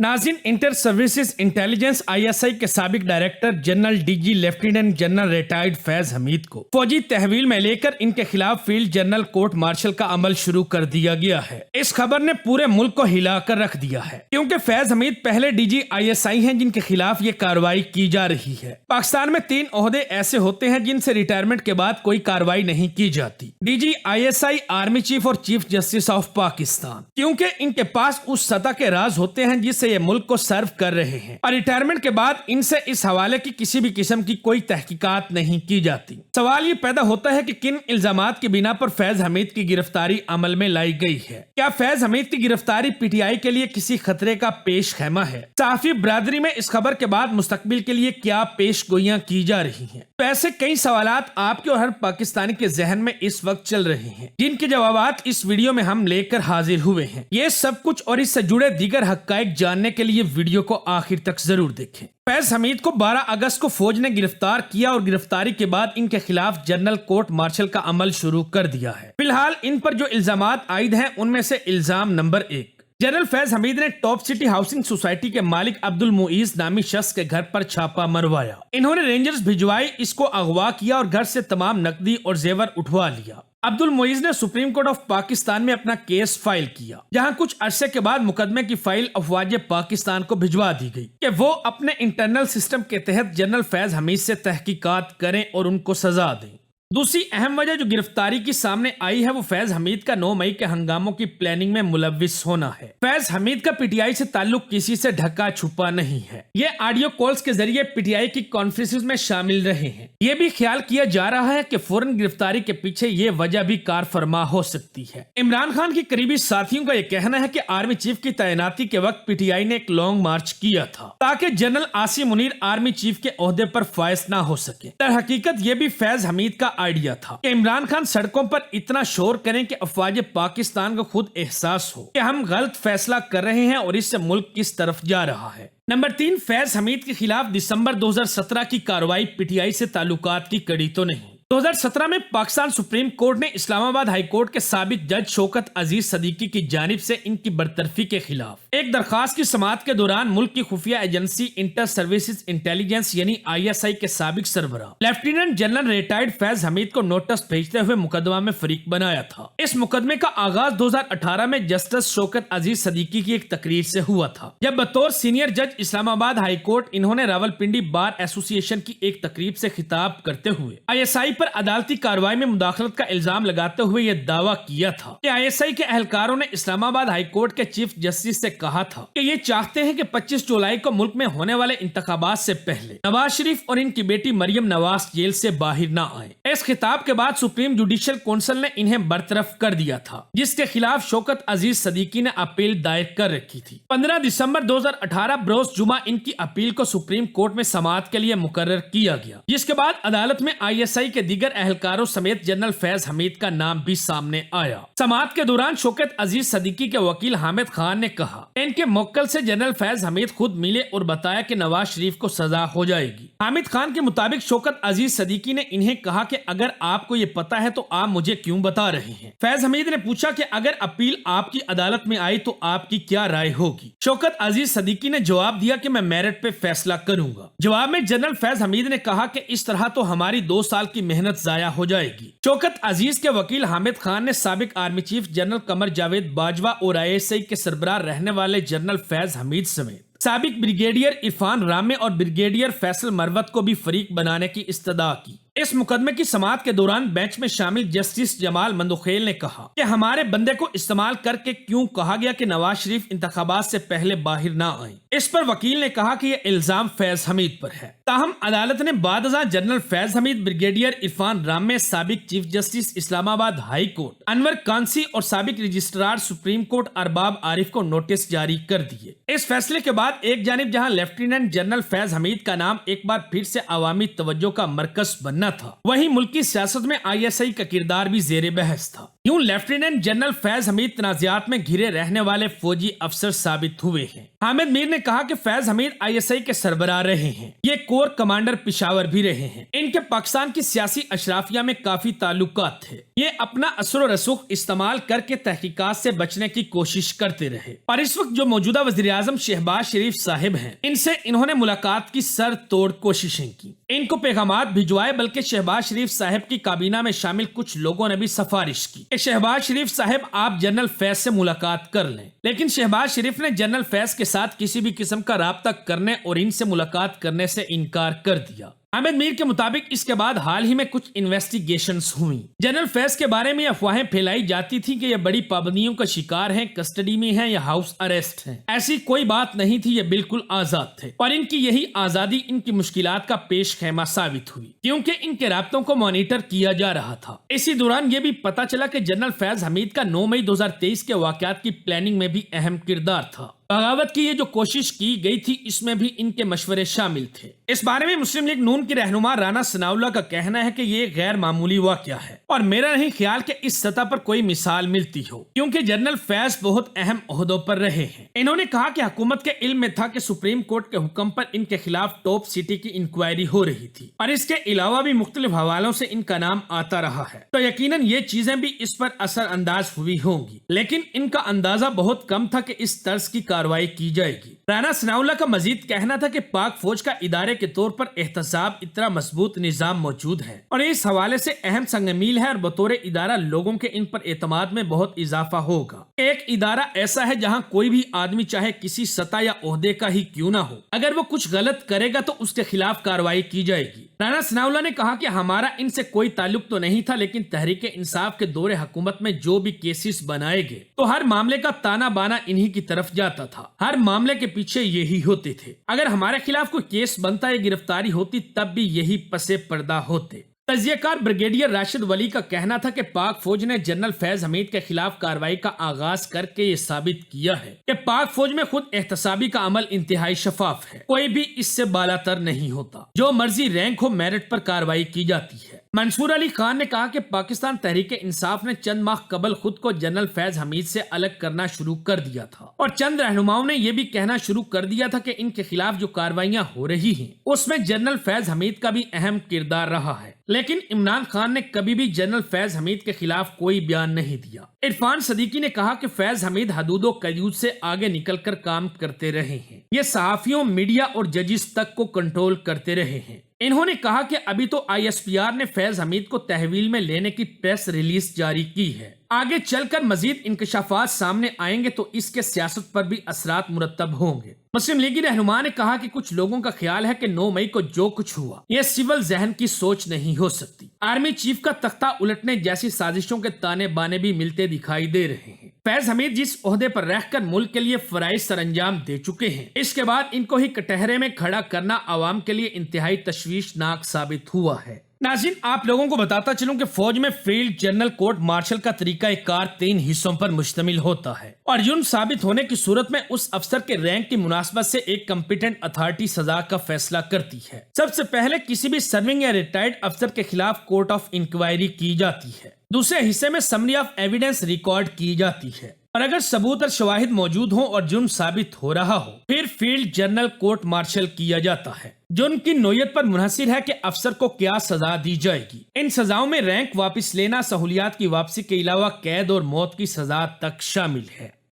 नाज़रीन, inter services intelligence ISI के साबिक director general DG lieutenant general retired Faiz Hameed को फौजी तहवील में लेकर इनके खिलाफ फील्ड जनरल कोर्ट मार्शल का अमल शुरू कर दिया गया है। इस खबर ने पूरे मुल्क को हिलाकर रख दिया है, क्योंकि फैज हमीद पहले DG ISI हैं जिनके खिलाफ ये कार्रवाई की जा रही है। पाकिस्तान में 3 ओहदे ऐसे होते हैं जिनसे रिटायरमेंट के बाद कोई कार्रवाई नहीं की जाती। DG ISI, आर्मी चीफ और चीफ जस्टिस ऑफ पाकिस्तान, क्योंकि इनके पास उस सतह के राज होते हैं जिससे ये मुल्क को सर्व कर रहे हैं और रिटायरमेंट के बाद इनसे इस हवाले की किसी भी किस्म की कोई तहकीकात नहीं की जाती। सवाल ये पैदा होता है कि किन इल्जामात की बिना पर फैज हमीद की गिरफ्तारी अमल में लाई गई है। क्या फैज हमीद की गिरफ्तारी PTI के लिए किसी खतरे का पेश खैमा है? सहाफी बरादरी में इस खबर के बाद मुस्तकबिल के लिए क्या पेश गोइयां की जा रही हैं? तो ऐसे कई सवालात आपके और हर पाकिस्तानी के जहन में इस वक्त चल रहे हैं, जिनके जवाबात इस वीडियो में हम लेकर हाजिर हुए हैं। ये सब कुछ और इससे जुड़े दीगर हक्काइक जानने के लिए वीडियो को आखिर तक जरूर देखें। फैज हमीद को 12 अगस्त को फौज ने गिरफ्तार किया और गिरफ्तारी के बाद इनके खिलाफ जनरल कोर्ट मार्शल का अमल शुरू कर दिया है। फिलहाल इन पर जो इल्जामात आयद हैं उनमें से इल्जाम नंबर 1, जनरल फैज हमीद ने टॉप सिटी हाउसिंग सोसाइटी के मालिक अब्दुल मुईज नामी शख्स के घर पर छापा मरवाया। इन्होंने रेंजर्स भिजवाई, इसको अगवा किया और घर से तमाम नकदी और जेवर उठवा लिया। अब्दुल मुईज ने सुप्रीम कोर्ट ऑफ पाकिस्तान में अपना केस फाइल किया, जहां कुछ अरसे के बाद मुकदमे की फाइल अफवाज पाकिस्तान को भिजवा दी गई कि वो अपने इंटरनल सिस्टम के तहत जनरल फैज हमीद से तहकीकात करें और उनको सजा दें। दूसरी अहम वजह जो गिरफ्तारी की सामने आई है वो फैज हमीद का 9 मई के हंगामों की प्लानिंग में मुलविस होना है। फैज हमीद का PTI से ताल्लुक किसी से ढका छुपा नहीं है। ये ऑडियो कॉल्स के जरिए PTI की कॉन्फ्रेंसेस में शामिल रहे हैं। ये भी ख्याल किया जा रहा है कि फौरन गिरफ्तारी के पीछे ये वजह भी कार फरमा हो सकती है। इमरान खान के करीबी साथियों का ये कहना है कि आर्मी चीफ की तैनाती के वक्त PTI ने एक लॉन्ग मार्च किया था ताकि general Asim Munir army chief के ओहदे पर फायज ना हो सके। दर हकीकत ये भी फैज हमीद का आइडिया था कि इमरान खान सड़कों पर इतना शोर करें कि अफवाज पाकिस्तान को खुद एहसास हो कि हम गलत फैसला कर रहे हैं और इससे मुल्क किस तरफ जा रहा है। नंबर 3, फैज हमीद के खिलाफ दिसंबर 2017 की कार्रवाई PTI से ताल्लुकात की कड़ी तो नहीं। 2017 में पाकिस्तान सुप्रीम कोर्ट ने इस्लामाबाद हाई कोर्ट के साबिक जज शौकत अजीज सदीकी की जानिब से इनकी बरतरफी के खिलाफ एक दरखास्त की समाअत के दौरान मुल्क की खुफिया एजेंसी इंटर सर्विसेज इंटेलिजेंस यानी ISI के साबिक सरबराह lieutenant general retired Faiz Hameed को नोटिस भेजते हुए मुकदमा में फरीक बनाया था। इस मुकदमे का आगाज 2018 में जस्टिस शौकत अजीज सदीकी की एक तकरीर से हुआ था, जब बतौर सीनियर जज इस्लामाबाद हाई कोर्ट इन्होंने रावलपिंडी बार एसोसिएशन की एक तकरीब से खिताब करते हुए ISI पर अदालती कार्रवाई में मुदाखलत का इल्जाम लगाते हुए यह दावा किया था कि ISI के एहलकारों ने इस्लामाबाद हाई कोर्ट के चीफ जस्टिस से कहा था कि ये चाहते हैं कि 25 जुलाई को मुल्क में होने वाले इंतखाबात से पहले नवाज शरीफ और इनकी बेटी मरियम नवाज जेल से बाहर न आए। इस खिताब के बाद सुप्रीम जुडिशियल काउंसिल ने इन्हें बरतरफ कर दिया था, जिसके खिलाफ शौकत अजीज सदीकी ने अपील दायर कर रखी थी। 15 दिसंबर 2018 बरोज जुमा इनकी अपील को सुप्रीम कोर्ट में समाअत के लिए मुकर्रर किया गया, जिसके बाद अदालत में ISI के दीगर एहलकारों समेत जनरल फैज हमीद का नाम भी सामने आया। समाअत के दौरान शौकत अजीज सदीकी के वकील हामिद खान ने कहा इनके मुवक्किल से जनरल फैज हमीद खुद मिले और बताया कि नवाज शरीफ को सजा हो जाएगी। हामिद खान के मुताबिक शौकत अजीज सदीकी ने इन्हें कहा कि अगर आपको ये पता है तो आप मुझे क्यों बता रहे हैं। फैज हमीद ने पूछा कि अगर अपील आपकी अदालत में आई तो आपकी क्या राय होगी। शौकत अजीज सदीकी ने जवाब दिया कि मैं मेरिट पे फैसला करूंगा। जवाब में जनरल फैज हमीद ने कहा कि इस तरह तो हमारी 2 साल की मेहनत जाया हो जाएगी। शौकत अजीज के वकील हामिद खान ने साबिक army chief general Qamar Javed Bajwa और ISI के सरबराह रहने वाले जनरल फैज हमीद समेत साबिक ब्रिगेडियर इरफान रामे और ब्रिगेडियर फैसल मरवत को भी फरीक बनाने की इस्तदा की। इस मुकदमे की समाअत के दौरान बेंच में शामिल जस्टिस जमाल मंदोखेल ने कहा कि हमारे बंदे को इस्तेमाल करके क्यों कहा गया कि नवाज शरीफ इंतखाबात से पहले बाहर ना आए। इस पर वकील ने कहा कि यह इल्जाम फैज हमीद पर है। ताहम अदालत ने बादशाह जनरल फैज हमीद, ब्रिगेडियर इरफान रामे, साबिक chief justice Islamabad high court Anwar Kansi और साबिक registrar supreme court Arbab Arif को नोटिस जारी कर दिए। इस फैसले के बाद एक जानिब जहां लेफ्टिनेंट जनरल फैज हमीद का नाम एक बार फिर से अवामी तवज्जो का मरकज बनना था, वहीं मुल्की सियासत में ISI का किरदार भी जेर बहस था। यूं लेफ्टिनेंट जनरल फैज हमीद तनाज़ात में घिरे रहने वाले फौजी अफसर साबित हुए हैं। हामिद मीर ने कहा कि फैज हमीद ISI के सरबराह रहे हैं। ये कोर कमांडर पिशावर भी रहे हैं। इनके पाकिस्तान की सियासी अशराफिया में काफी ताल्लुकात थे। ये अपना असर और रसूख इस्तेमाल करके तहकीकात से बचने की कोशिश करते रहे। और इस वक्त जो मौजूदा वज़ीर-ए-आज़म शहबाज शरीफ साहिब हैं, इनसे इन्होंने मुलाकात की सर तोड़ कोशिशें की, इनको पैगामात भिजवाए, बल्कि शहबाज शरीफ साहिब की काबीना में शामिल कुछ लोगों ने भी सिफारिश की कि शहबाज शरीफ साहिब आप जनरल फैज से मुलाकात कर लें। लेकिन शहबाज शरीफ ने जनरल फैज के साथ किसी भी किस्म का राब्ता करने और इनसे मुलाकात करने से इनकार कर दिया। हामिद मीर के मुताबिक इसके बाद हाल ही में कुछ इन्वेस्टिगेशंस हुई। जनरल फैज के बारे में अफवाहें फैलाई जाती थी कि ये बड़ी पाबंदियों का शिकार हैं, कस्टडी में हैं या हाउस अरेस्ट हैं। ऐसी कोई बात नहीं थी, ये बिल्कुल आजाद थे और इनकी यही आजादी इनकी मुश्किलात का पेश खेमा साबित हुई, क्योंकि इनके राब्तों को मॉनिटर किया जा रहा था। इसी दौरान ये भी पता चला कि जनरल फैज हमीद का 9 मई 2023 के वाकयात की प्लानिंग में भी अहम किरदार था। बगावत की ये जो कोशिश की गई थी, इसमें भी इनके मशवरे शामिल थे। इस बारे में मुस्लिम लीग नून की रहनुमा राना सनाउल्लाह का कहना है कि ये गैर मामूली वाकया है और मेरा नहीं ख्याल कि इस सतह पर कोई मिसाल मिलती हो, क्योंकि जनरल फैज बहुत अहम ओहदों पर रहे हैं। इन्होंने कहा कि हुकूमत के इल्म में था कि सुप्रीम कोर्ट के हुक्म पर इनके खिलाफ टॉप सिटी की इंक्वायरी हो रही थी और इसके अलावा भी मुख्तलिफ हवालों से इनका नाम आता रहा है, तो यकीनन ये चीजें भी इस पर असर अंदाज हुई होंगी। लेकिन इनका अंदाजा बहुत कम था कि इस तर्ज की कार्रवाई की जाएगी। राना सनाउल्लाह का मजीद कहना था कि पाक फौज का इदारे के तौर पर एहतसाब इतना मजबूत निजाम मौजूद है और इस हवाले से अहम संगमील है और बतौर इदारा लोगों के इन पर एतमाद में बहुत इजाफा होगा। एक इदारा ऐसा है जहां कोई भी आदमी चाहे किसी सतह या ओहदे का ही क्यों ना हो, अगर वो कुछ गलत करेगा तो उसके खिलाफ कार्रवाई की जाएगी। राना सनाउल्लाह ने कहा कि हमारा इनसे कोई ताल्लुक तो नहीं था, लेकिन तहरीक इंसाफ के दौरे हुकूमत में जो भी केसेस बनाए गए तो हर मामले का ताना बाना इन्हीं की तरफ जाता था। हर मामले के पीछे यही होते थे। अगर हमारे खिलाफ कोई केस बनता या गिरफ्तारी होती तब भी यही पसे पर्दा होते। तजियाकार ब्रिगेडियर राशिद वली का कहना था कि पाक फौज ने जनरल फैज हमीद के खिलाफ कार्रवाई का आगाज करके ये साबित किया है कि पाक फौज में खुद एहतसाबी का अमल इंतहाई शफाफ है। कोई भी इससे बालातर नहीं होता, जो मर्जी रैंक हो मेरिट पर कार्रवाई की जाती है। मंसूर अली खान ने कहा कि पाकिस्तान तहरीक इंसाफ ने चंद माह कबल खुद को जनरल फैज हमीद से अलग करना शुरू कर दिया था और चंद रहनुमाओं ने यह भी कहना शुरू कर दिया था कि इनके खिलाफ जो कार्रवाइयां हो रही हैं उसमें जनरल फैज हमीद का भी अहम किरदार रहा है। लेकिन इमरान खान ने कभी भी जनरल फैज हमीद के खिलाफ कोई बयान नहीं दिया। इरफान सदीकी ने कहा कि फैज हमीद हदूदो कयूद से आगे निकलकर काम करते रहे हैं। ये सहाफियों, मीडिया और जजिस तक को कंट्रोल करते रहे हैं। इन्होंने कहा कि अभी तो ISPR ने फैज हमीद को तहवील में लेने की प्रेस रिलीज जारी की है। आगे चलकर मजीद इंकशाफात सामने आएंगे तो इसके सियासत पर भी असरात मुरतब होंगे। मुस्लिम लीगी रहनुमा ने कहा कि कुछ लोगों का ख्याल है कि 9 मई को जो कुछ हुआ ये सिविल जहन की सोच नहीं हो सकती। आर्मी चीफ का तख्ता उलटने जैसी साजिशों के ताने बाने भी मिलते दिखाई दे रहे हैं। फैज हमीद जिस ओहदे पर रहकर मुल्क के लिए फराइज सरंजाम दे चुके हैं, इसके बाद इनको ही कटहरे में खड़ा करना आवाम के लिए इंतहाई तशवीशनाक साबित हुआ है। नाज़रीन, आप लोगों को बताता चलूं कि फौज में फील्ड जनरल कोर्ट मार्शल का तरीका कार 3 हिस्सों पर मुश्तमिल होता है और जुर्म साबित होने की सूरत में उस अफसर के रैंक की मुनासबत से एक कम्पिटेंट अथॉरिटी सजा का फैसला करती है। सबसे पहले किसी भी सर्विंग या रिटायर्ड अफसर के खिलाफ कोर्ट ऑफ इंक्वायरी की जाती है। दूसरे हिस्से में समरी ऑफ एविडेंस रिकॉर्ड की जाती है और अगर सबूत और शवाहिद मौजूद हो और जुर्म साबित हो रहा हो फिर फील्ड जनरल कोर्ट मार्शल किया जाता है। जुर्म की नोयत पर मुनहसिर है कि अफसर को क्या सजा दी जाएगी। इन सजाओं में रैंक वापस लेना, सहूलियात की वापसी के अलावा कैद और मौत की सजा तक शामिल है।